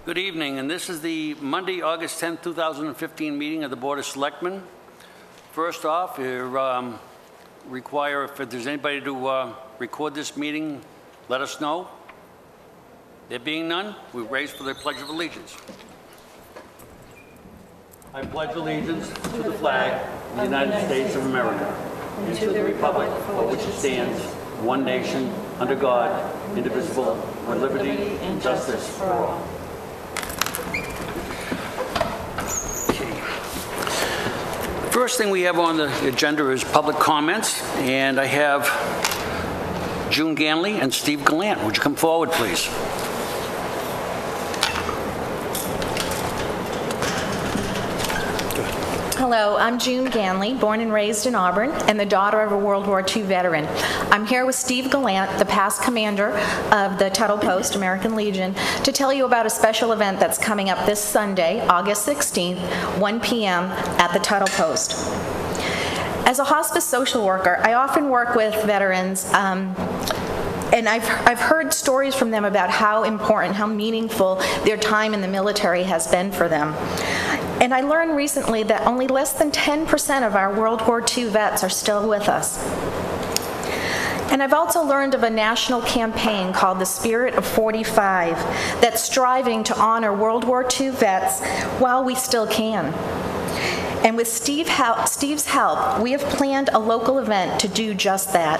Good evening, and this is the Monday, August 10th, 2015 meeting of the Board of Selectmen. First off, require if there's anybody to record this meeting, let us know. There being none, we raise for the Pledge of Allegiance. I pledge allegiance to the flag of the United States of America and to the republic for which it stands, one nation, under God, indivisible, with liberty and justice for all. First thing we have on the agenda is public comments, and I have June Ganley and Steve Gallant. Would you come forward, please? Hello, I'm June Ganley, born and raised in Auburn, and the daughter of a World War II veteran. I'm here with Steve Gallant, the past commander of the Tuttle Post, American Legion, to tell you about a special event that's coming up this Sunday, August 16th, 1 p.m. at the Tuttle Post. As a hospice social worker, I often work with veterans, and I've heard stories from them about how important, how meaningful their time in the military has been for them. And I learned recently that only less than 10% of our World War II vets are still with us. And I've also learned of a national campaign called the Spirit of 45 that's striving to honor World War II vets while we still can. And with Steve's help, we have planned a local event to do just that.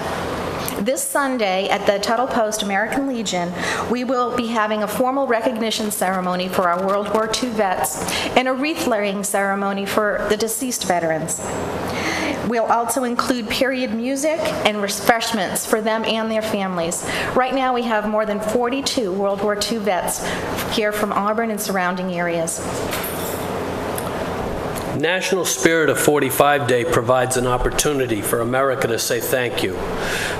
This Sunday at the Tuttle Post American Legion, we will be having a formal recognition ceremony for our World War II vets and a wreath-laying ceremony for the deceased veterans. We'll also include period music and refreshments for them and their families. Right now we have more than 42 World War II vets here from Auburn and surrounding areas. National Spirit of 45 Day provides an opportunity for America to say thank you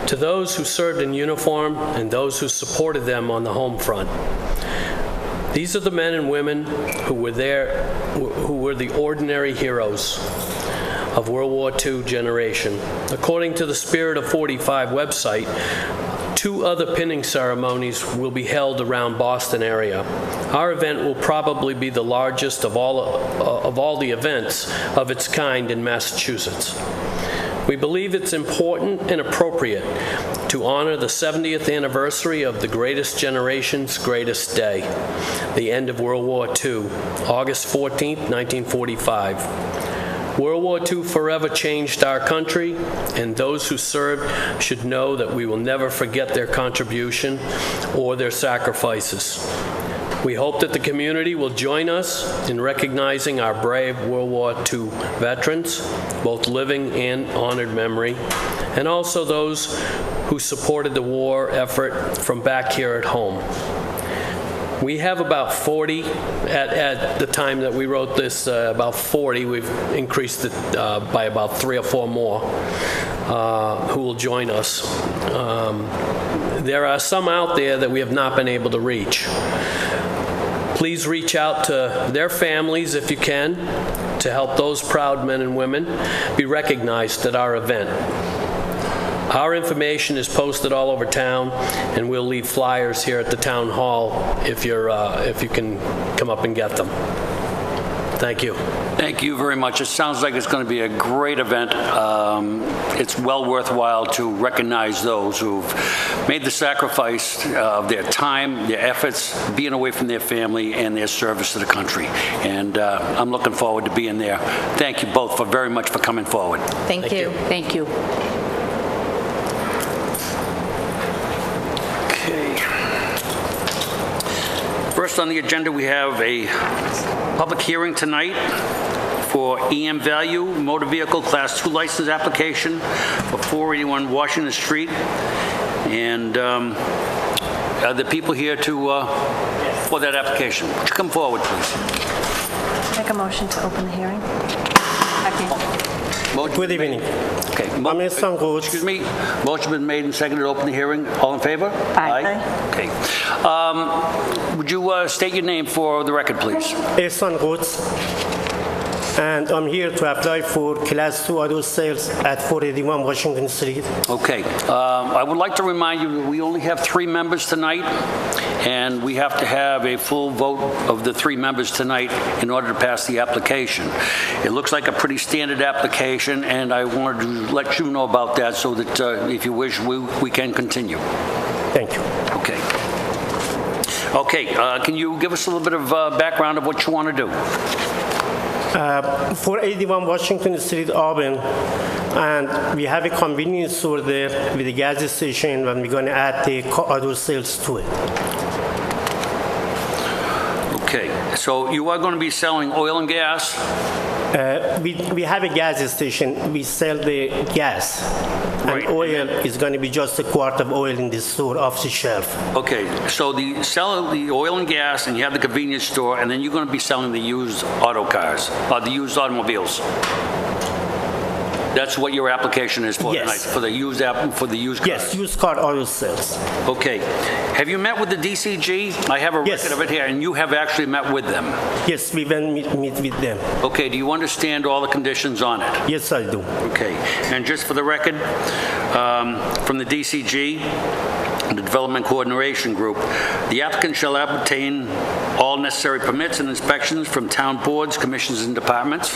to those who served in uniform and those who supported them on the home front. These are the men and women who were the ordinary heroes of World War II generation. According to the Spirit of 45 website, 2 other pinning ceremonies will be held around Boston area. Our event will probably be the largest of all the events of its kind in Massachusetts. We believe it's important and appropriate to honor the 70th anniversary of the greatest generation's greatest day, the end of World War II, August 14th, 1945. World War II forever changed our country, and those who served should know that we will never forget their contribution or their sacrifices. We hope that the community will join us in recognizing our brave World War II veterans, both living and honored memory, and also those who supported the war effort from back here at home. We have about 40, at the time that we wrote this, about 40. We've increased it by about 3 or 4 more who will join us. There are some out there that we have not been able to reach. Please reach out to their families if you can to help those proud men and women be recognized at our event. Our information is posted all over town, and we'll leave flyers here at the town hall if you can come up and get them. Thank you. Thank you very much. It sounds like it's going to be a great event. It's well worthwhile to recognize those who've made the sacrifice of their time, their efforts, being away from their family, and their service to the country. And I'm looking forward to being there. Thank you both very much for coming forward. Thank you. Thank you. First on the agenda, we have a public hearing tonight for EM Value Motor Vehicle Class 2 license application for 481 Washington Street. And are the people here for that application? Would you come forward, please? Make a motion to open the hearing. Good evening. Okay. I'm Mr. Sangood. Excuse me. Motion been made and seconded to open the hearing. All in favor? Aye. Okay. Would you state your name for the record, please? Sangood. and I'm here to apply for Class 2 auto sales at 481 Washington Street. Okay. I would like to remind you that we only have 3 members tonight, and we have to have a full vote of the 3 members tonight in order to pass the application. It looks like a pretty standard application, and I wanted to let you know about that so that if you wish, we can continue. Thank you. Okay. Okay, can you give us a little bit of background of what you want to do? 481 Washington Street, Auburn, and we have a convenience store there with a gas station, and we're going to add the auto sales to it. Okay, so you are going to be selling oil and gas? We have a gas station. We sell the gas, Right. and oil is going to be just a quart of oil in the store off the shelf. Okay, so the sell the oil and gas, and you have the convenience store, and then you're going to be selling the used auto cars, the used automobiles. That's what your application is for Yes. tonight, for the used cars? Yes, used car auto sales. Okay. Have you met with the DCG? I have a Yes. record of it here, and you have actually met with them. Yes, we will meet with them. Okay, do you understand all the conditions on it? Yes, I do. Okay, and just for the record, from the DCG, the Development Coordination Group, the applicant shall obtain all necessary permits and inspections from town boards, commissions, and departments.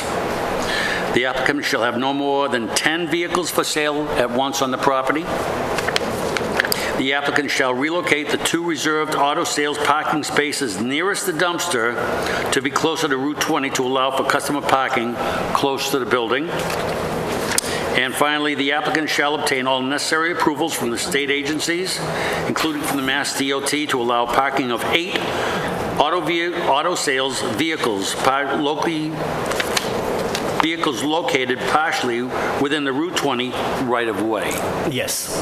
The applicant shall have no more than 10 vehicles for sale at once on the property. The applicant shall relocate the 2 reserved auto sales parking spaces nearest the dumpster to be closer to Route 20 to allow for customer parking close to the building. And finally, the applicant shall obtain all necessary approvals from the state agencies, including from the Mass DOT, to allow parking of 8 auto sales vehicles located partially within the Route 20 right-of-way. Yes.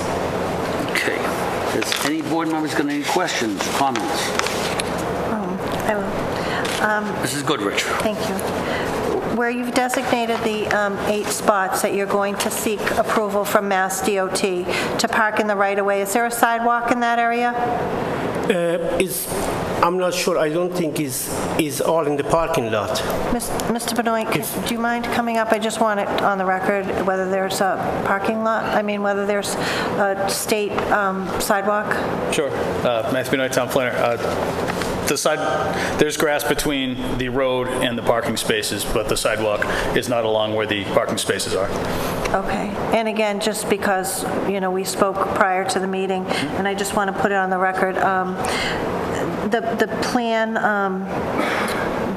Okay. Does any board members got any questions, comments? I will. Mrs. Goodrich. Thank you. Where you've designated the 8 spots that you're going to seek approval from Mass DOT to park in the right-of-way, is there a sidewalk in that area? I'm not sure. I don't think is all in the parking lot. Mr. Benoit, do you mind coming up? I just want it on the record whether there's a parking lot, whether there's a state sidewalk? Sure. Matthew Benoit, Town Planner. There's grass between the road and the parking spaces, but the sidewalk is not along where the parking spaces are. Okay. And again, just because, we spoke prior to the meeting, and I just want to put it on the record,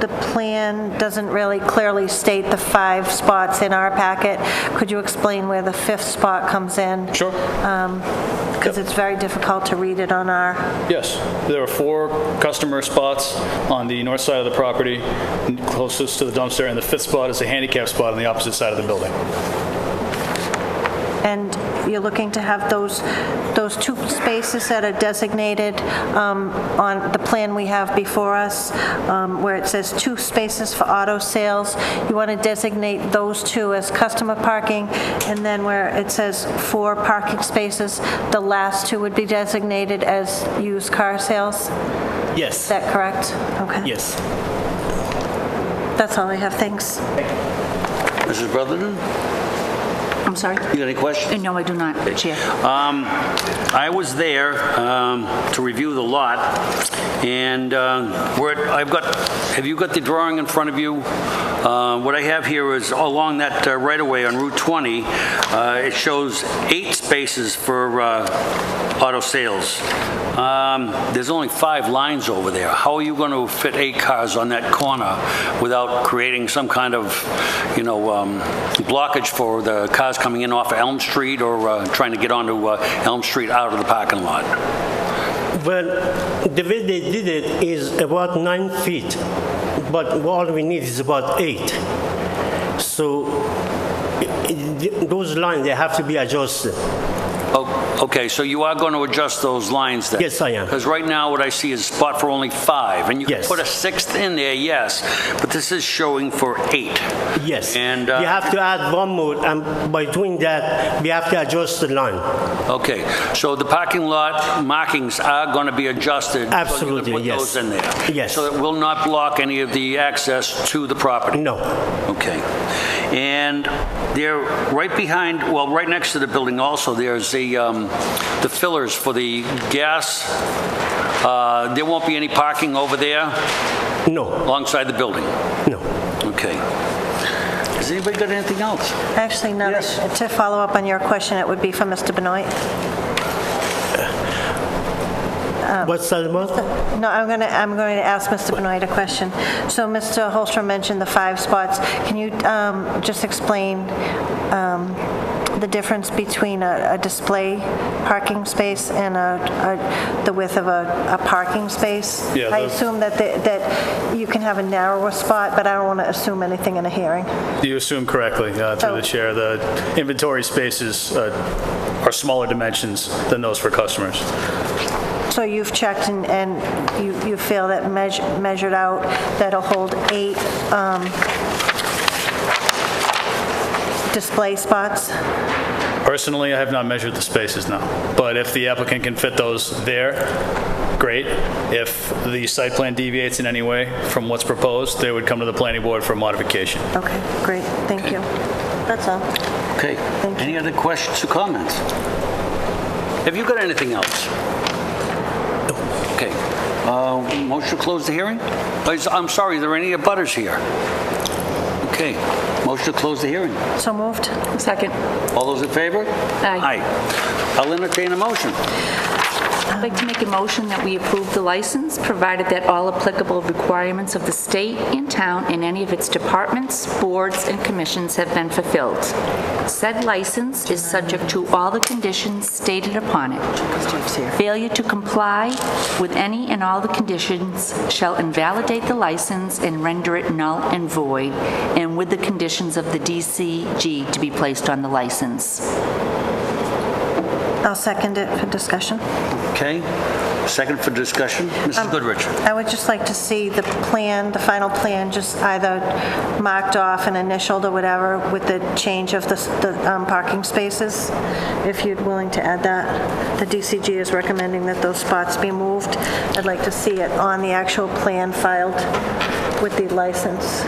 the plan doesn't really clearly state the 5 spots in our packet. Could you explain where the 5th spot comes in? Sure. Because it's very difficult to read it on our... Yes. There are 4 customer spots on the north side of the property, closest to the dumpster, and the 5th spot is a handicap spot on the opposite side of the building. And you're looking to have those 2 spaces that are designated on the plan we have before us, where it says 2 spaces for auto sales. You want to designate those 2 as customer parking, and then where it says 4 parking spaces, the last 2 would be designated as used car sales? Yes. Is that correct? Okay. Yes. That's all I have. Thanks. Mrs. Brotherton, I'm sorry? you got any questions? No, I do not, Chair. I was there to review the lot, and have you got the drawing in front of you? What I have here is along that right-of-way on Route 20, it shows 8 spaces for auto sales. There's only 5 lines over there. How are you going to fit 8 cars on that corner without creating some kind of, blockage for the cars coming in off of Elm Street or trying to get onto Elm Street out of the parking lot? Well, the way they did it is about 9 feet, but all we need is about 8. So those lines, they have to be adjusted. Oh, okay, so you are going to adjust those lines then? Yes, I am. Because right now what I see is a spot for only 5, and you can Yes. put a 6th in there, yes, but this is showing for 8. Yes. And, we have to add one more, and by doing that, we have to adjust the line. Okay, so the parking lot markings are going to be adjusted? Absolutely, So you can put yes. those in there? Yes. So it will not block any of the access to the property? No. Okay. And they're right behind, well, right next to the building also, there's the fillers for the gas. There won't be any parking over there No. alongside the building? No. Okay. Has anybody got anything else? Actually, no, Yes. to follow up on your question, it would be for Mr. Benoit. What's that about? No, I'm going to ask Mr. Benoit a question. So Mr. Holstrom mentioned the 5 spots. Can you just explain the difference between a display parking space and the width of a parking space? Yeah, I those- assume that you can have a narrower spot, but I don't want to assume anything in a hearing. You assume correctly, through the chair. The inventory spaces are smaller dimensions than those for customers. So you've checked and you feel that measured out, that'll hold 8 display spots? Personally, I have not measured the spaces now, but if the applicant can fit those there, great. If the site plan deviates in any way from what's proposed, they would come to the planning board for modification. Okay, great, thank you. That's all. Okay. Thank you. Any other questions or comments? Have you got anything else? Okay. Motion to close the hearing? I'm sorry, are there any abutters here? Okay. Motion to close the hearing. So moved? Second. All those in favor? Aye. Aye. I'll entertain a motion. I'd like to make a motion that we approve the license, provided that all applicable requirements of the state and town and any of its departments, boards, and commissions have been fulfilled. Said license is subject to all the conditions stated upon it. Failure to comply with any and all the conditions shall invalidate the license and render it null and void, and with the conditions of the DCG to be placed on the license. I'll second it for discussion. Okay. Second for discussion. Mrs. Goodrich. I would just like to see the plan, the final plan, just either marked off and initialed or whatever with the change of the parking spaces, if you're willing to add that. The DCG is recommending that those spots be moved. I'd like to see it on the actual plan filed with the license.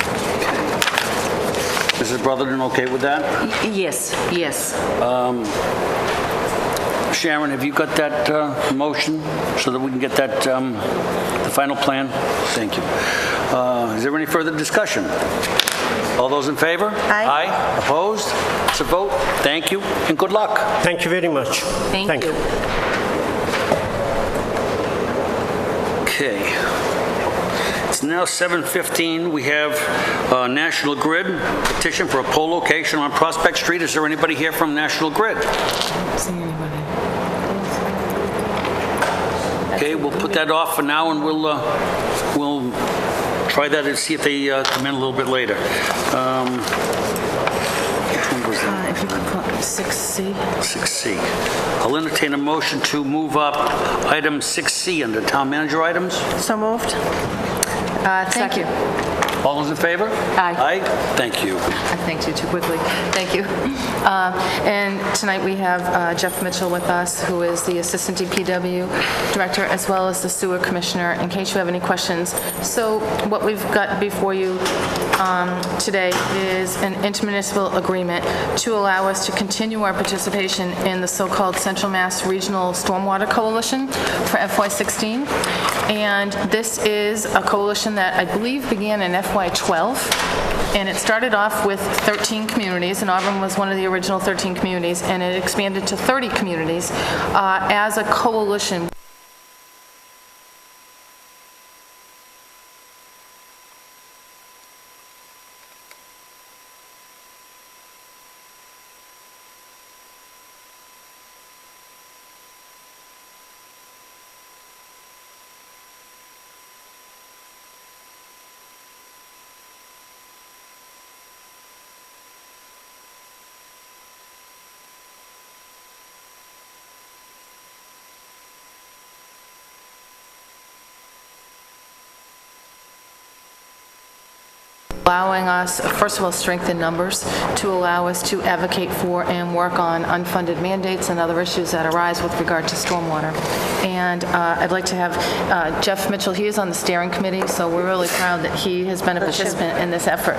Mrs. Brotherton, okay with that? Yes, yes. Sharon, have you got that motion so that we can get that, the final plan? Thank you. Is there any further discussion? All those in favor? Aye. Aye. Opposed? It's a vote. Thank you and good luck. Thank you very much. Thank you. Okay. It's now 7:15. We have National Grid petition for a pole location on Prospect Street. Is there anybody here from National Grid? Okay, we'll put that off for now, and we'll try that and see if they come in a little bit later. Which one was that? If you could put 6C. 6C. I'll entertain a motion to move up item 6C under town manager items. So moved? Thank you. All those in favor? Aye. Aye. Thank you. I thanked you too quickly. Thank you. And tonight we have Jeff Mitchell with us, who is the Assistant DPW Director, as well as the Sewer Commissioner, in case you have any questions. So what we've got before you today is an intermunicipal agreement to allow us to continue our participation in the so-called Central Mass Regional Stormwater Coalition for FY16. And this is a coalition that I believe began in FY12, and it started off with 13 communities, and Auburn was one of the original 13 communities, and it expanded to 30 communities as a coalition. allowing us, first of all, strengthen numbers to allow us to advocate for and work on unfunded mandates and other issues that arise with regard to stormwater. And I'd like to have Jeff Mitchell, he is on the steering committee, so we're really proud that he has been a participant in this effort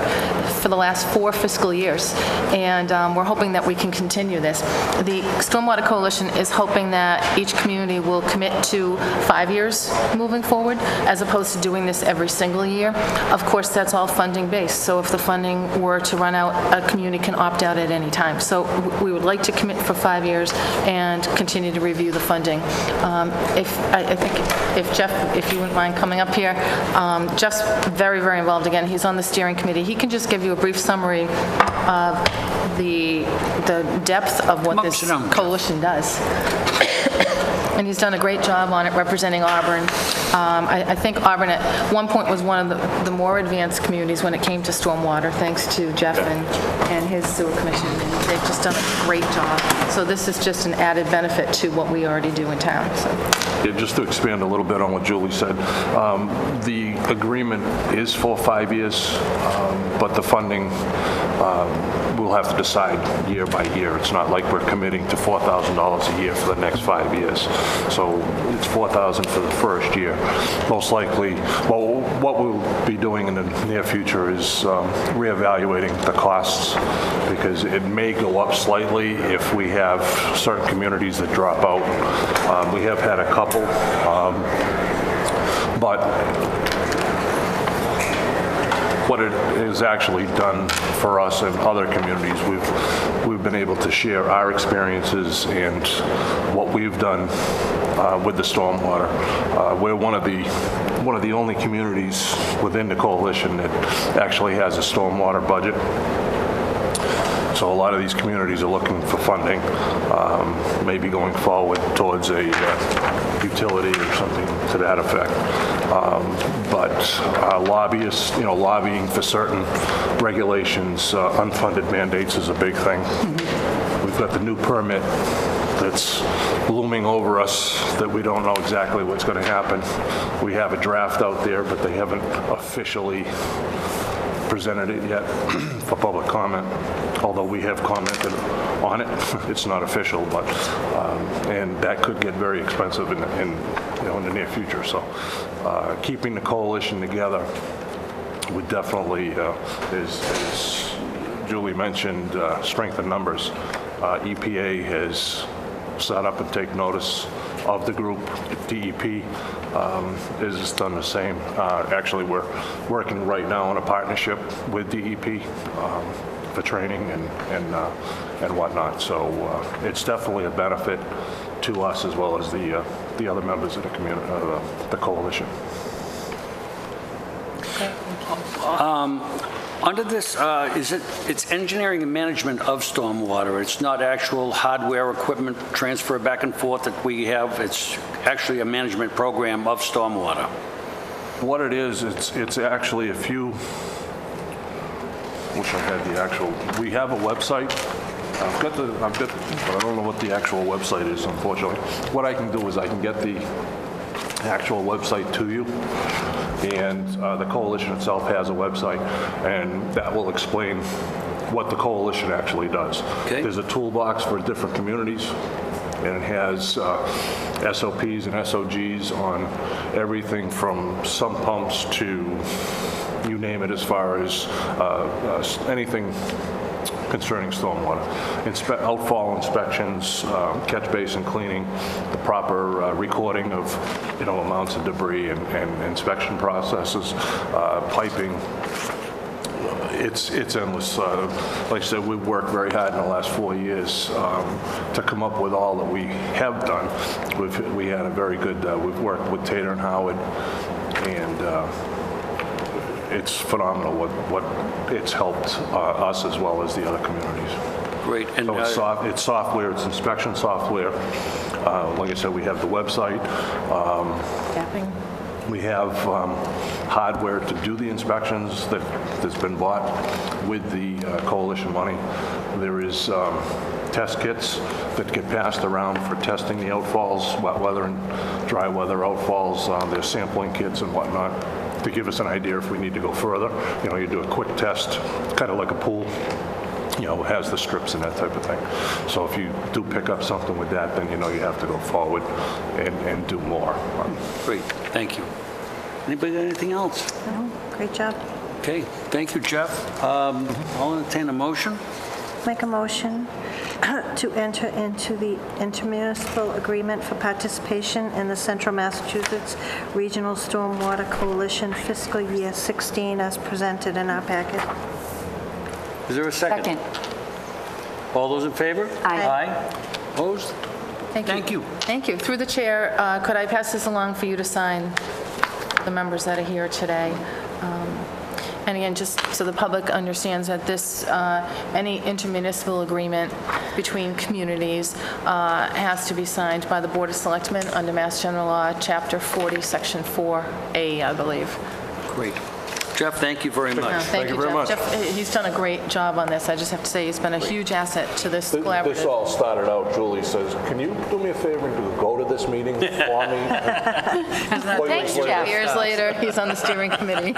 for the last 4 fiscal years. And we're hoping that we can continue this. The Stormwater Coalition is hoping that each community will commit to 5 years moving forward, as opposed to doing this every single year. Of course, that's all funding based, so if the funding were to run out, a community can opt out at any time. So we would like to commit for 5 years and continue to review the funding. I think if Jeff, if you wouldn't mind coming up here, Jeff's very, very involved. Again, he's on the steering committee. He can just give you a brief summary of the depth of what this coalition does. And he's done a great job on it, representing Auburn. I think Auburn at one point was one of the more advanced communities when it came to stormwater, thanks to Jeff and his sewer commission. And they've just done a great job. So this is just an added benefit to what we already do in town. So. Yeah, just to expand a little bit on what Julie said, the agreement is for 5 years, but the funding we'll have to decide year by year. It's not like we're committing to $4,000 a year for the next 5 years. So it's $4,000 for the first year. Most likely, well, what we'll be doing in the near future is reevaluating the costs, because it may go up slightly if we have certain communities that drop out. We have had a couple, but what it has actually done for us and other communities, we've been able to share our experiences and what we've done with the stormwater. We're one of the only communities within the coalition that actually has a stormwater budget. So a lot of these communities are looking for funding, maybe going forward towards a utility or something to that effect. But lobbyists, lobbying for certain regulations, unfunded mandates is a big thing. We've got the new permit that's looming over us that we don't know exactly what's going to happen. We have a draft out there, but they haven't officially presented it yet for public comment, although we have commented on it. It's not official, but and that could get very expensive in the near future. So keeping the coalition together would definitely, as Julie mentioned, strengthen numbers. EPA has set up and take notice of the group. DEP has done the same. Actually, we're working right now on a partnership with DEP for training and whatnot. So it's definitely a benefit to us as well as the other members of the community, the coalition. Under this, it's engineering and management of stormwater. It's not actual hardware, equipment transfer back and forth that we have. It's actually a management program of stormwater. What it is, it's actually a few. Wish I had the actual. We have a website. I've got, but I don't know what the actual website is, unfortunately. What I can do is I can get the actual website to you. And the coalition itself has a website, and that will explain what the coalition actually does. Okay. There's a toolbox for different communities, and it has SOPs and SOGs on everything from sump pumps to you name it, as far as anything concerning stormwater. Outfall inspections, catch basin cleaning, the proper recording of amounts of debris and inspection processes, piping. It's endless. Like I said, we've worked very hard in the last 4 years to come up with all that we have done. We had a very good, we've worked with Tater and Howard, and it's phenomenal what it's helped us as well as the other communities. Great. And so it's software, it's inspection software. Like I said, we have the website. We have hardware to do the inspections that's been bought with the coalition money. There is test kits that get passed around for testing the outfalls, wet weather and dry weather outfalls. There's sampling kits and whatnot. to give us an idea if we need to go further. You know, you do a quick test, kind of like a pool, you know, has the strips and that type of thing. So if you do pick up something with that, then you know you have to go forward and do more. Great, thank you. Anybody got anything else? No, great job. Okay, thank you, Jeff. I'll entertain a motion. Make a motion to enter into the intermunicipal agreement for participation in the Central Massachusetts Regional Stormwater Coalition fiscal year 16 as presented in our packet. Is there a second? Second. All those in favor? Aye. Aye. Opposed? Thank you. Thank you. Through the chair, could I pass this along for you to sign, the members that are here today? And again, just so the public understands that this, any intermunicipal agreement between communities has to be signed by the Board of Selectmen under Mass General Law, Chapter 40, Section 4A, I believe. Great. Jeff, thank you very much. Thank you very much. Jeff. He's done a great job on this. I just have to say, he's been a huge asset to this This collaborative. all started out, Julie says, can you do me a favor and go to this meeting for me? Thanks, Jeff. Years later, he's on the steering committee.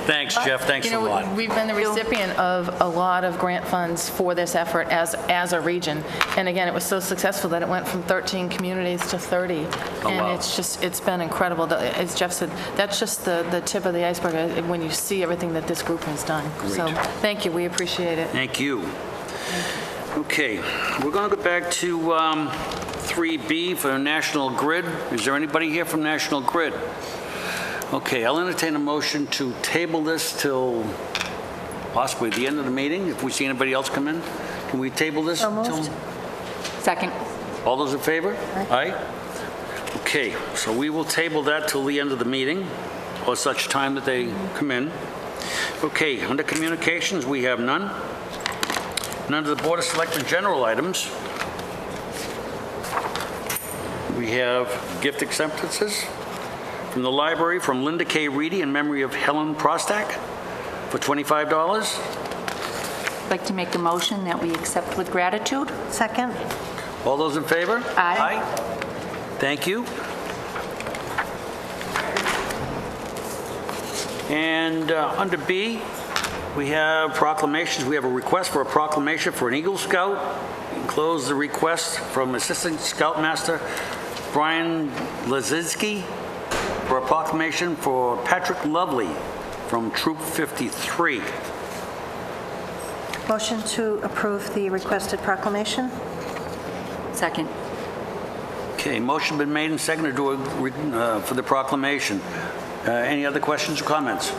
Thanks, Jeff, thanks You a know, lot. we've been the recipient of a lot of grant funds for this effort as a region. And again, it was so successful that it went from 13 communities to 30. wow. And it's been incredible. As Jeff said, that's just the tip of the iceberg when you see everything that this group has done. So thank you, we appreciate it. Thank you. Okay, we're going to go back to 3B for National Grid. Is there anybody here from National Grid? Okay, I'll entertain a motion to table this till possibly the end of the meeting. If we see anybody else come in, can we table this? So moved. till- Second. All those in favor? Aye. Okay, so we will table that till the end of the meeting, or such time that they come in. Okay, under communications, we have none. And under the Board of Selectmen general items, we have gift acceptances from the library from Linda K. Reedy in memory of Helen Prostak for $25. I'd like to make a motion that we accept with gratitude. Second? All those in favor? Aye. Thank you. And under B, we have proclamations. We have a request for a proclamation for an Eagle Scout. Enclose the request from Assistant Scoutmaster Brian Lazinski for a proclamation for Patrick Lovely from Troop 53. Motion to approve the requested proclamation? Second. Okay, motion been made and seconded for the proclamation. Any other questions or comments?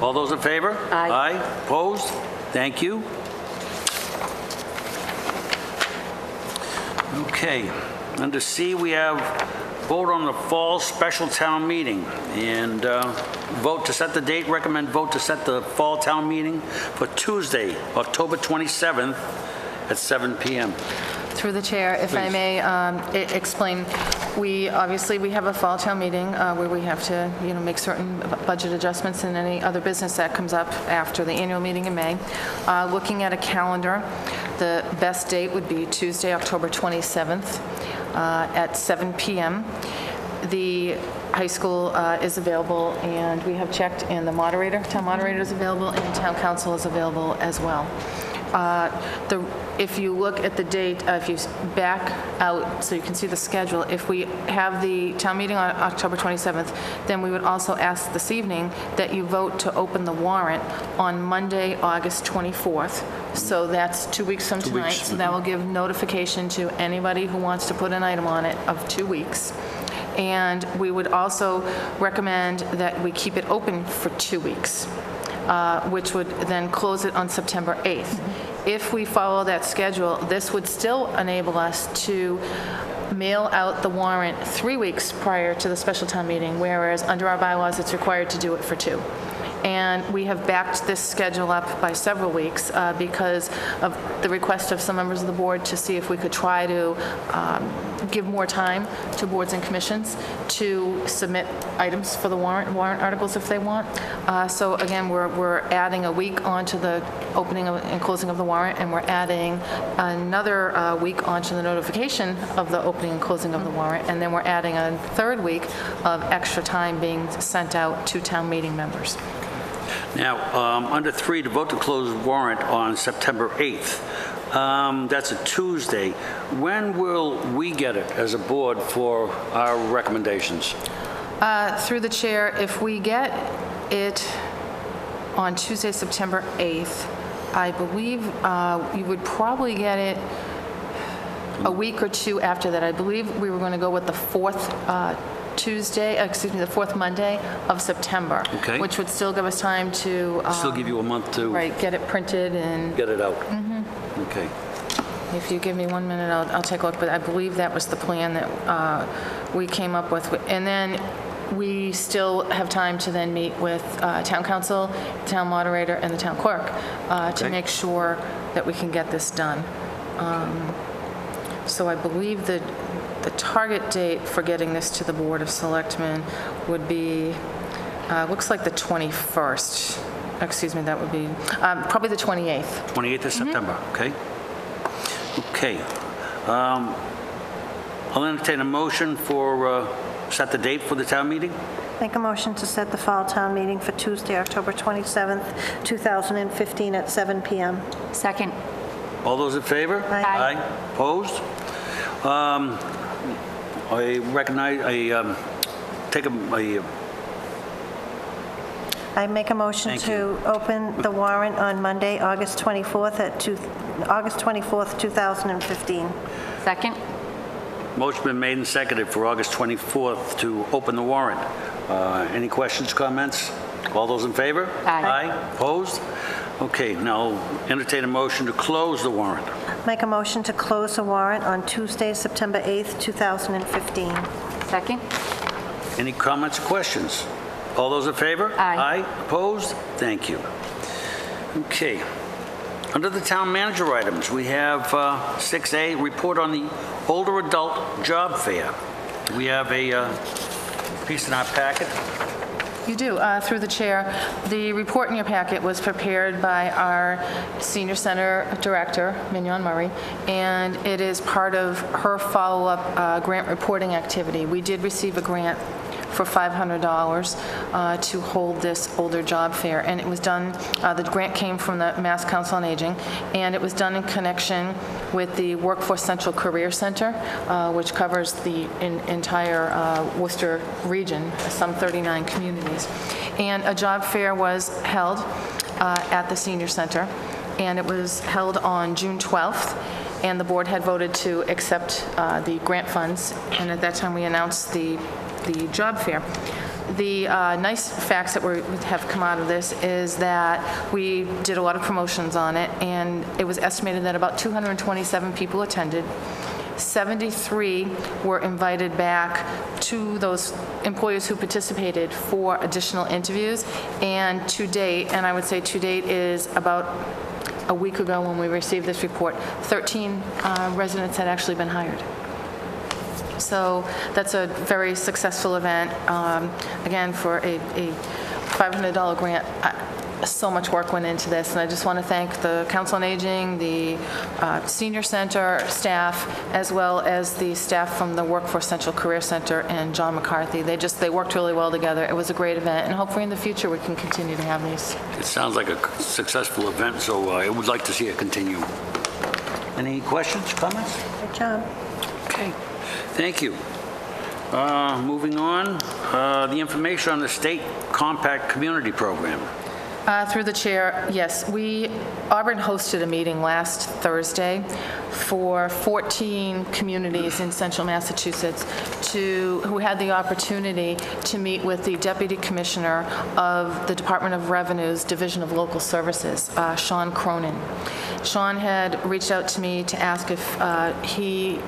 All those in favor? Aye. Aye. Opposed? Thank you. Okay. Under C, we have vote on the fall special town meeting. And vote to set the date, recommend vote to set the fall town meeting for Tuesday, October 27th at 7 p.m. Through the chair, if I may explain, we have a fall town meeting where we have to, make certain budget adjustments and any other business that comes up after the annual meeting in May. Looking at a calendar, the best date would be Tuesday, October 27th at 7 p.m. The high school is available, and we have checked, and the town moderator is available, and town council is available as well. If you look at the date, if you back out so you can see the schedule, if we have the town meeting on October 27th, then we would also ask this evening that you vote to open the warrant on Monday, August 24th. So that's 2 weeks from tonight. So that will give notification to anybody who wants to put an item on it of 2 weeks. And we would also recommend that we keep it open for 2 weeks. Which would then close it on September 8th. If we follow that schedule, this would still enable us to mail out the warrant 3 weeks prior to the special town meeting, whereas under our bylaws, it's required to do it for 2. and we have backed this schedule up by several weeks because of the request of some members of the board to see if we could try to give more time to boards and commissions to submit items for the warrant articles if they want. So again, we're adding a week onto the opening and closing of the warrant, and we're adding another week onto the notification of the opening and closing of the warrant, and then we're adding a third week of extra time being sent out to town meeting members. Now, under 3, to vote to close warrant on September 8th. That's a Tuesday. When will we get it as a board for our recommendations? Through the chair, if we get it on Tuesday, September 8th, I believe you would probably get it a week or two after that. I believe we were going to go with the fourth the fourth Monday of September. Okay. Which would still give us time to... Still give you a month to... Right, get it printed and... Get it out. Okay. If you give me 1 minute, I'll take a look, but I believe that was the plan that we came up with. And then we still have time to then meet with town council, town moderator, and the town clerk to make sure that we can get this done. So I believe that the target date for getting this to the Board of Selectmen would be, looks like the 21st. Excuse me, that would be probably the 28th. 28th of September, okay. Okay. I'll entertain a motion for, set the date for the town meeting. Make a motion to set the fall town meeting for Tuesday, October 27th, 2015 at 7 p.m. Second. All those in favor? Aye. Opposed? I recognize, I make a motion Thank to open the warrant on Monday, August 24th August 24th, 2015. Second. motion been made and seconded for August 24th to open the warrant. Any questions, comments? All those in favor? Aye. Opposed? Okay, now entertain a motion to close the warrant. Make a motion to close the warrant on Tuesday, September 8th, 2015. Second. Any comments or questions? All those in favor? Aye. Opposed? Thank you. Okay. Under the town manager items, we have 6A, report on the older adult job fair. We have a piece in our packet. You do, through the chair. The report in your packet was prepared by our Senior Center Director, Mignon Murray, and it is part of her follow-up grant reporting activity. We did receive a grant for $500 to hold this older job fair, and it was done, the grant came from the Mass Council on Aging, and it was done in connection with the Workforce Central Career Center, which covers the entire Worcester region, some 39 communities. And a job fair was held at the Senior Center, and it was held on June 12th, and the board had voted to accept the grant funds, and at that time we announced the job fair. The nice facts that have come out of this is that we did a lot of promotions on it, and it was estimated that about 227 people attended. 73 were invited back to those employers who participated for additional interviews, and to date, and I would say to date is about a week ago when we received this report, 13 residents had actually been hired. So that's a very successful event. Again, for a $500 grant, so much work went into this, and I just want to thank the Council on Aging, the Senior Center staff, as well as the staff from the Workforce Central Career Center and John McCarthy. They worked really well together. It was a great event, and hopefully in the future we can continue to have these. It sounds like a successful event, so I would like to see it continue. Any questions, comments? Good job. Okay, thank you. Moving on, the information on the State Compact Community Program. Through the chair, yes. Auburn hosted a meeting last Thursday for 14 communities in central Massachusetts who had the opportunity to meet with the Deputy Commissioner of the Department of Revenue's Division of Local Services, Sean Cronin. Sean had reached out to me to ask if he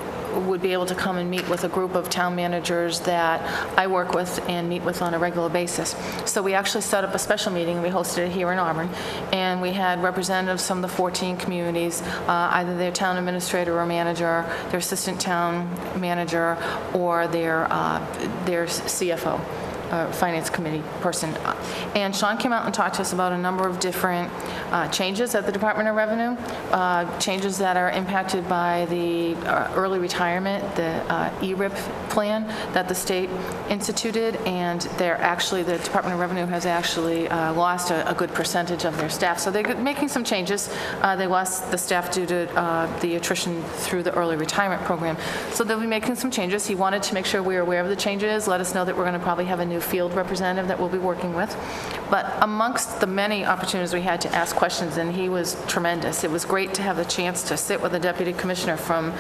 would be able to come and meet with a group of town managers that I work with and meet with on a regular basis. So we actually set up a special meeting. We hosted it here in Auburn, and we had representatives from the 14 communities, either their town administrator or manager, their assistant town manager, or their CFO. Finance Committee person. And Sean came out and talked to us about a number of different changes at the Department of Revenue, changes that are impacted by the early retirement, the ERIP plan that the state instituted, and the Department of Revenue has actually lost a good percentage of their staff. So they're making some changes. They lost the staff due to the attrition through the early retirement program. So they'll be making some changes. He wanted to make sure we were aware of the changes, let us know that we're going to probably have a new field representative that we'll be working with. But amongst the many opportunities we had to ask questions, and he was tremendous. It was great to have the chance to sit with a deputy commissioner from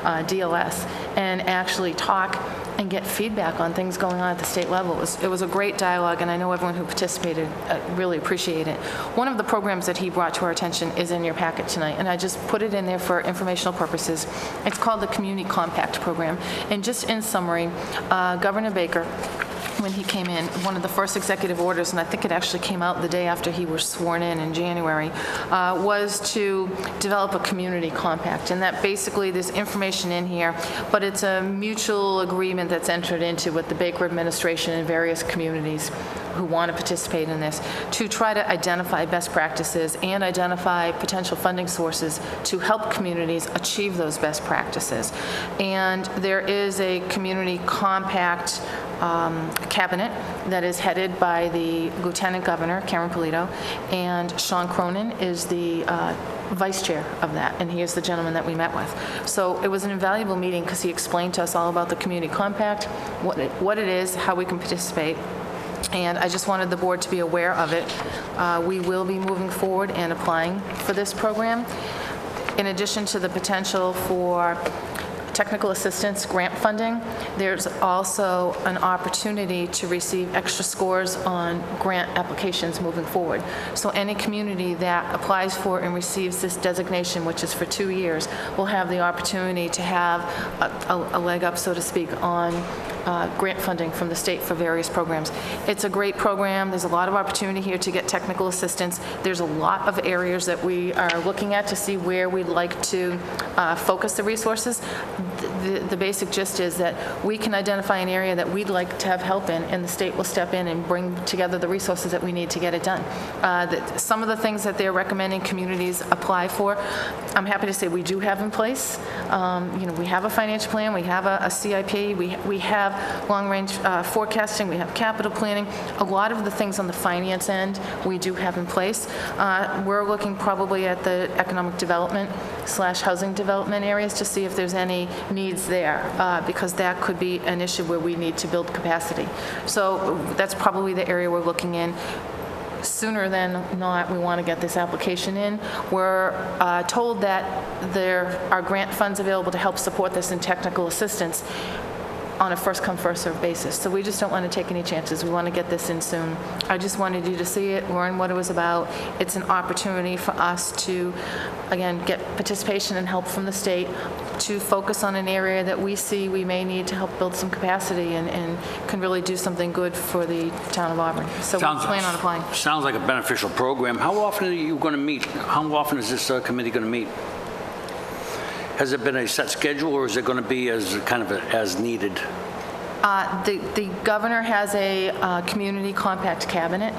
DLS and actually talk and get feedback on things going on at the state level. It was a great dialogue, and I know everyone who participated really appreciated it. One of the programs that he brought to our attention is in your packet tonight, and I just put it in there for informational purposes. It's called the Community Compact Program. And just in summary, Governor Baker, when he came in, one of the first executive orders, and I think it actually came out the day after he was sworn in January, was to develop a community compact. And that basically, there's information in here, but it's a mutual agreement that's entered into with the Baker administration and various communities who want to participate in this, to try to identify best practices and identify potential funding sources to help communities achieve those best practices. And there is a community compact cabinet that is headed by the Lieutenant Governor, Karen Polito, and Sean Cronin is the vice chair of that, and he is the gentleman that we met with. So it was an invaluable meeting because he explained to us all about the community compact, what it is, how we can participate. And I just wanted the board to be aware of it. We will be moving forward and applying for this program. In addition to the potential for technical assistance grant funding, there's also an opportunity to receive extra scores on grant applications moving forward. So any community that applies for and receives this designation, which is for 2 years, will have the opportunity to have a leg up, so to speak, on grant funding from the state for various programs. It's a great program. There's a lot of opportunity here to get technical assistance. There's a lot of areas that we are looking at to see where we'd like to focus the resources. The basic gist is that we can identify an area that we'd like to have help in, and the state will step in and bring together the resources that we need to get it done. Some of the things that they're recommending communities apply for, I'm happy to say we do have in place. We have a financial plan, we have a CIP, we have long-range forecasting, we have capital planning. A lot of the things on the finance end we do have in place. We're looking probably at the economic development / housing development areas to see if there's any needs there, because that could be an issue where we need to build capacity. So that's probably the area we're looking in. Sooner than not, we want to get this application in. We're told that there are grant funds available to help support this in technical assistance on a first-come, first-served basis. So we just don't want to take any chances. We want to get this in soon. I just wanted you to see it, learn what it was about. It's an opportunity for us to, again, get participation and help from the state to focus on an area that we see we may need to help build some capacity and can really do something good for the town of Auburn. So we plan on applying. Sounds like a beneficial program. How often are you going to meet? How often is this committee going to meet? Has it been a set schedule, or is it going to be as kind of as needed? The governor has a community compact cabinet,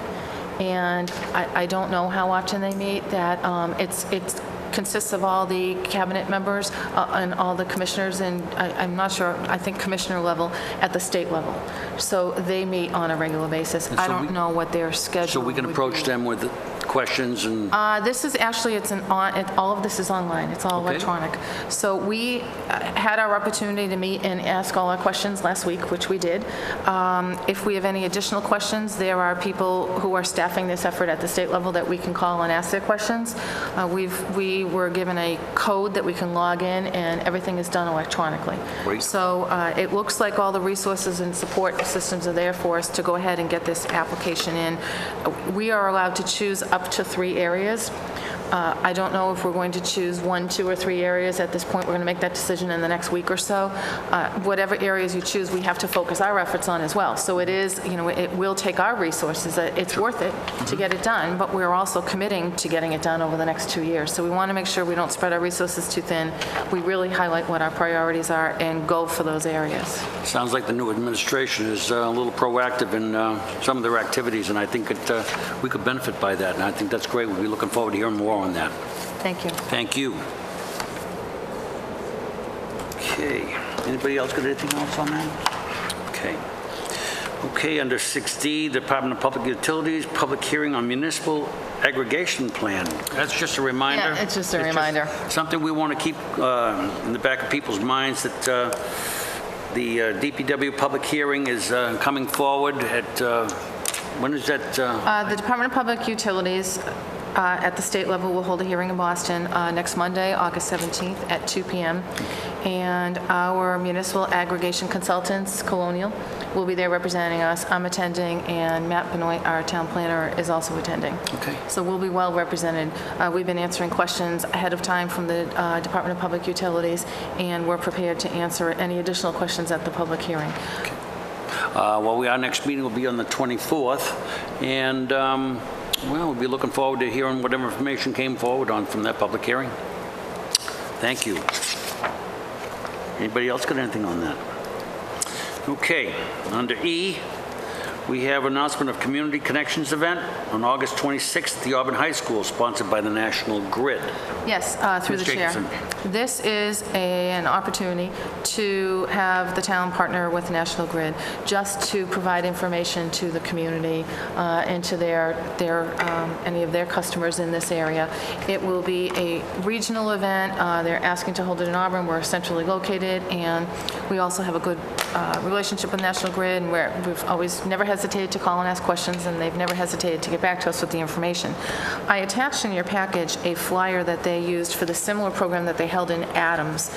and I don't know how often they meet. That it consists of all the cabinet members and all the commissioners, and I'm not sure, I think commissioner level at the state level. So they meet on a regular basis. I don't know what their schedule So we can approach them with questions and... This is actually, all of this is online. It's all electronic. So we had our opportunity to meet and ask all our questions last week, which we did. If we have any additional questions, there are people who are staffing this effort at the state level that we can call and ask their questions. We were given a code that we can log in, and everything is done electronically. Great. So it looks like all the resources and support systems are there for us to go ahead and get this application in. We are allowed to choose up to 3 areas. I don't know if we're going to choose 1, 2, or 3 areas at this point. We're going to make that decision in the next week or so. Whatever areas you choose, we have to focus our efforts on as well. So it is, it will take our resources. It's worth it to get it done, but we're also committing to getting it done over the next 2 years. So we want to make sure we don't spread our resources too thin. We really highlight what our priorities are and go for those areas. Sounds like the new administration is a little proactive in some of their activities, and I think we could benefit by that, and I think that's great. We'll be looking forward to hearing more on that. Thank you. Thank you. Okay. Anybody else got anything else on that? Okay. Okay, under 6D, Department of Public Utilities, public hearing on municipal aggregation plan. That's just a reminder. Yeah, it's just a reminder. Something we want to keep in the back of people's minds that the DPW public hearing is coming forward at, when is that? The Department of Public Utilities at the state level will hold a hearing in Boston next Monday, August 17th at 2 p.m. And our municipal aggregation consultants, Colonial, will be there representing us. I'm attending, and Matt Benoit, our town planner, is also attending. Okay. So we'll be well represented. We've been answering questions ahead of time from the Department of Public Utilities, and we're prepared to answer any additional questions at the public hearing. Okay. Well, our next meeting will be on the 24th, and well, we'll be looking forward to hearing whatever information came forward on from that public hearing. Thank you. Anybody else got anything on that? Okay, under E, we have announcement of Community Connections event on August 26th at the Auburn High School, sponsored by the National Grid. Yes, through Ms. the chair. Jacobson. This is an opportunity to have the town partner with National Grid just to provide information to the community and to any of their customers in this area. It will be a regional event. They're asking to hold it in Auburn. We're centrally located, and we also have a good relationship with National Grid, and we've always never hesitated to call and ask questions, and they've never hesitated to get back to us with the information. I attached in your package a flyer that they used for the similar program that they held in Adams.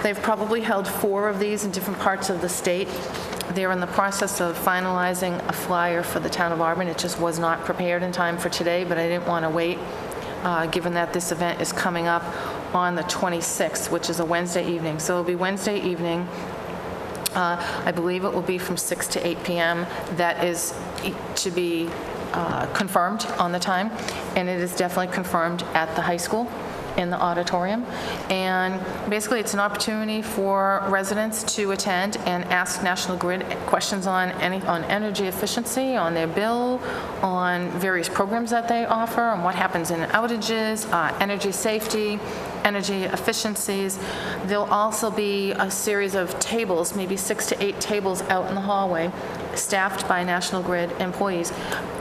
They've probably held 4 of these in different parts of the state. They're in the process of finalizing a flyer for the town of Auburn. It just was not prepared in time for today, but I didn't want to wait, given that this event is coming up on the 26th, which is a Wednesday evening. So it'll be Wednesday evening. I believe it will be from 6 to 8 p.m. That is to be confirmed on the time, and it is definitely confirmed at the high school in the auditorium. And basically, it's an opportunity for residents to attend and ask National Grid questions on energy efficiency, on their bill, on various programs that they offer, on what happens in outages, energy safety, energy efficiencies. There'll also be a series of tables, maybe 6 to 8 tables out in the hallway, staffed by National Grid employees,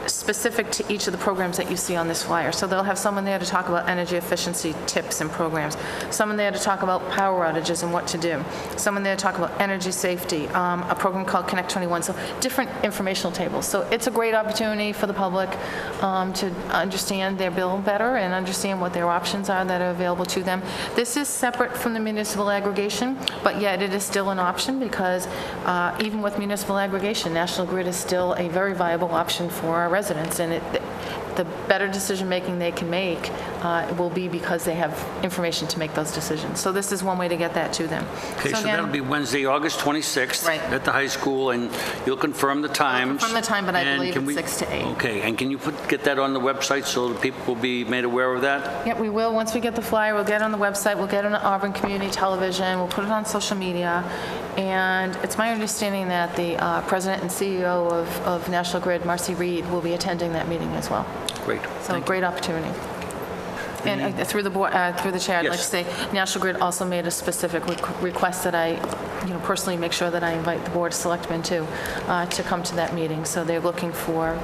specific to each of the programs that you see on this flyer. So they'll have someone there to talk about energy efficiency tips and programs, someone there to talk about power outages and what to do, someone there to talk about energy safety, a program called Connect 21, so different informational tables. So it's a great opportunity for the public to understand their bill better and understand what their options are that are available to them. This is separate from the municipal aggregation, but yet it is still an option because even with municipal aggregation, National Grid is still a very viable option for our residents, and the better decision-making they can make will be because they have information to make those decisions. So this is one way to get that to them. Okay, so again, that'll be Wednesday, August 26th. Right. At the high school, and you'll confirm the times. confirm the time, but I And believe can it's 6 to 8. Okay, and can you get that on the website so that people will be made aware of that? Yep, we will. Once we get the flyer, we'll get it on the website, we'll get it on Auburn Community Television, we'll put it on social media, and it's my understanding that the president and CEO of National Grid, Marcy Reed, will be attending that meeting as well. Great. So great opportunity. And through the board, through the chair, I'd like to Yes. say, National Grid also made a specific request that I, personally make sure that I invite the board of selectmen to come to that meeting. So they're looking for,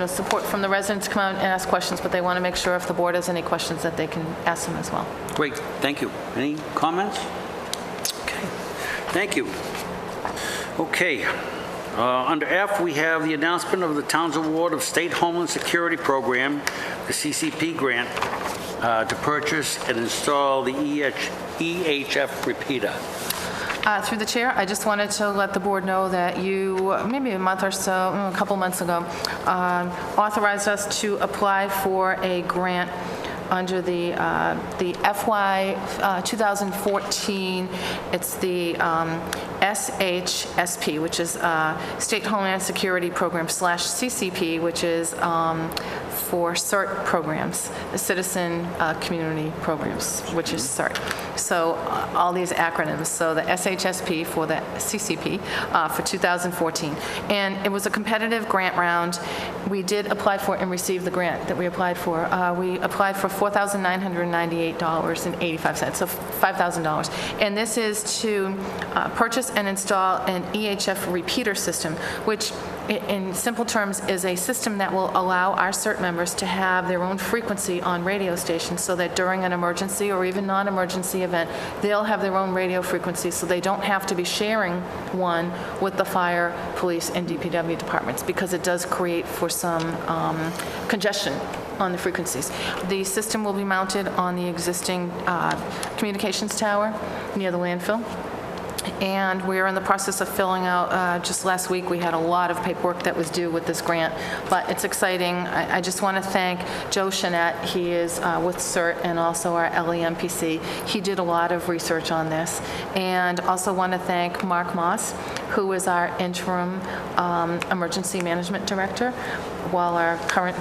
support from the residents to come out and ask questions, but they want to make sure if the board has any questions that they can ask them as well. Great, thank you. Any comments? Okay, thank you. Okay, under F, we have the announcement of the town's award of State Homeland Security Program, the CCP grant, to purchase and install the EHF repeater. Through the chair, I just wanted to let the board know that you, maybe a month or so, a couple months ago, authorized us to apply for a grant under the FY 2014, it's the SHSP, which is State Homeland Security Program / CCP, which is for CERT programs, the Citizen Community Programs, which is CERT. So all these acronyms. So the SHSP for the CCP for 2014. And it was a competitive grant round. We did apply for and receive the grant that we applied for. We applied for $4,998.85, so $5,000. And this is to purchase and install an EHF repeater system, which in simple terms is a system that will allow our CERT members to have their own frequency on radio stations so that during an emergency or even non-emergency event, they'll have their own radio frequency so they don't have to be sharing one with the fire, police, and DPW departments, because it does create for some congestion on the frequencies. The system will be mounted on the existing communications tower near the landfill. And we're in the process of filling out, just last week, we had a lot of paperwork that was due with this grant, but it's exciting. I just want to thank Joe Chanette. He is with CERT and also our LEMPC. He did a lot of research on this. And also want to thank Mark Moss, who is our interim emergency management director, while our current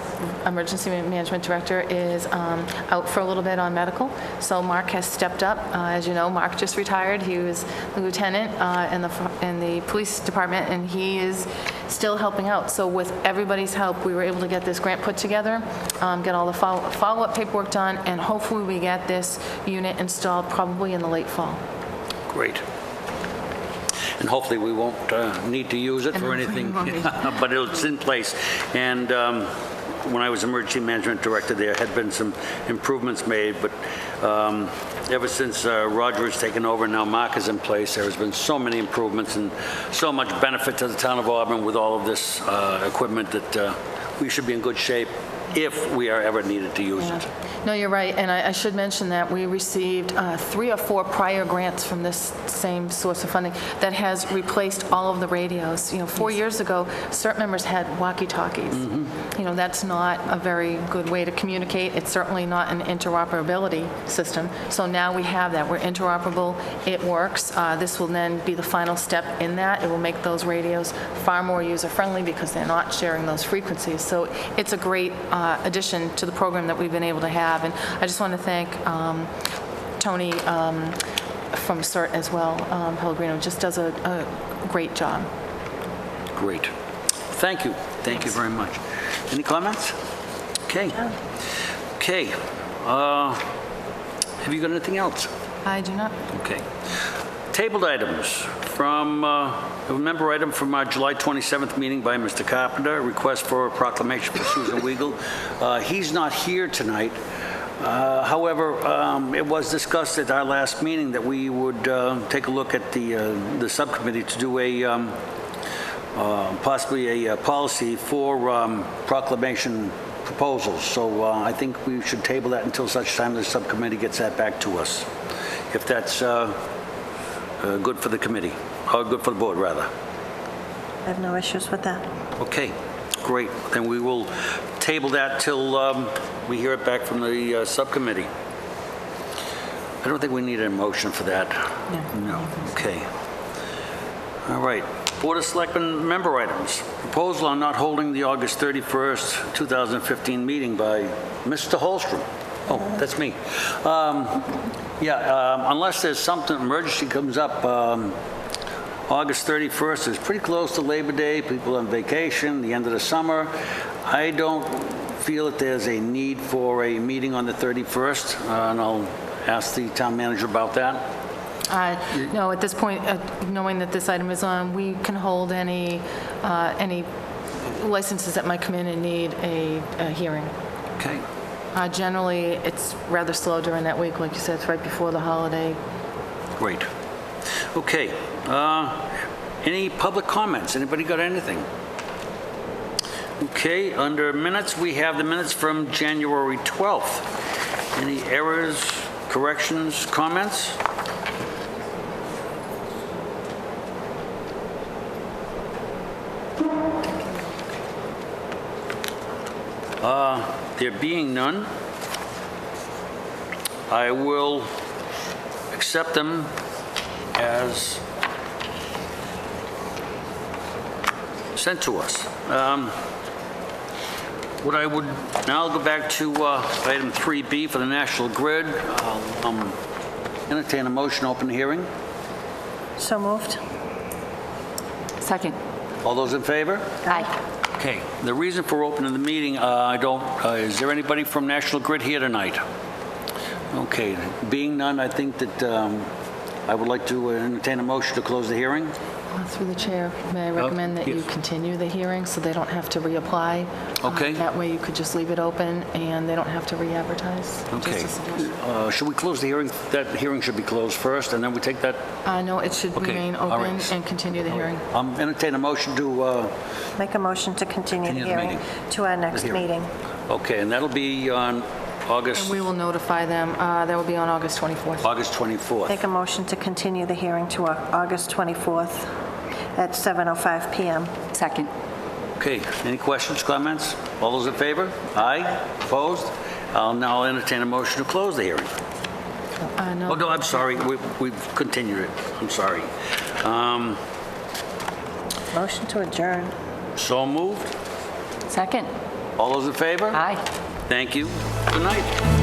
emergency management director is out for a little bit on medical. So Mark has stepped up. As you know, Mark just retired. He was the lieutenant in the police department, and he is still helping out. So with everybody's help, we were able to get this grant put together, get all the follow-up paperwork done, and hopefully we get this unit installed probably in the late fall. Great. And hopefully we won't need to use it for anything, but it's in place. And when I was emergency management director, there had been some improvements made, but ever since Roger has taken over and now Mark is in place, there has been so many improvements and so much benefit to the town of Auburn with all of this equipment that we should be in good shape if we are ever needed to use it. No, you're right, and I should mention that we received 3 or 4 prior grants from this same source of funding that has replaced all of the radios. 4 years ago, CERT members had walkie-talkies. That's not a very good way to communicate. It's certainly not an interoperability system. So now we have that. We're interoperable. It works. This will then be the final step in that. It will make those radios far more user-friendly because they're not sharing those frequencies. So it's a great addition to the program that we've been able to have. And I just want to thank Tony from CERT as well. Pellegrino just does a great job. Great. Thank you. Thank you very much. Any comments? Okay. Okay. Have you got anything else? I do not. Okay. Tabled items from a member item from our July 27th meeting by Mr. Carpenter, a request for a proclamation for Susan Weigel. He's not here tonight. However, it was discussed at our last meeting that we would take a look at the subcommittee to do a possibly a policy for proclamation proposals. So I think we should table that until such time the subcommittee gets that back to us, if that's good for the committee, or good for the board, rather. I have no issues with that. Okay, great. Then we will table that till we hear it back from the subcommittee. I don't think we need a motion for that. No. Okay. All right. Board of Selectmen member items. Proposal on not holding the August 31st, 2015 meeting by Mr. Holstrom. Oh, that's me. Unless there's something, emergency comes up, August 31st is pretty close to Labor Day, people on vacation, the end of the summer. I don't feel that there's a need for a meeting on the 31st, and I'll ask the town manager about that. No, at this point, knowing that this item is on, we can hold any licenses that might come in and need a hearing. Okay. Generally, it's rather slow during that week. Like you said, it's right before the holiday. Great. Okay. Any public comments? Anybody got anything? Okay. Under minutes, we have the minutes from January 12th. Any errors, corrections, comments? There being none, I will accept them as sent to us. What I would, now I'll go back to item 3B for the National Grid. I'll entertain a motion to open the hearing. So moved. Second. All those in favor? Aye. Okay, the reason for opening the meeting, is there anybody from National Grid here tonight? Okay, being none, I think that I would like to entertain a motion to close the hearing. Through the chair, may I recommend that you yes. continue the hearing so they don't have to reapply? Okay. That way you could just leave it open and they don't have to re-advertise? Okay. Just a suggestion. Should we close the hearing? That hearing should be closed first, and then we take that? No, it should Okay, remain all open right. and continue the hearing. Entertain a motion to, Make a motion to continue the Continue the hearing meeting. to our next hearing. meeting. okay, and that'll be on August And we will notify them. That will be on August 24th. 24th. Make a motion to continue the hearing to August 24th at 7:05 PM. Second. Okay, any questions, comments? All those in favor? Aye. Opposed? I'll now entertain a motion to close the hearing. No. Oh, no, I'm sorry, we've continued it. I'm sorry. Motion to adjourn. So moved. Second. All those in favor? Aye. Thank you. Good night.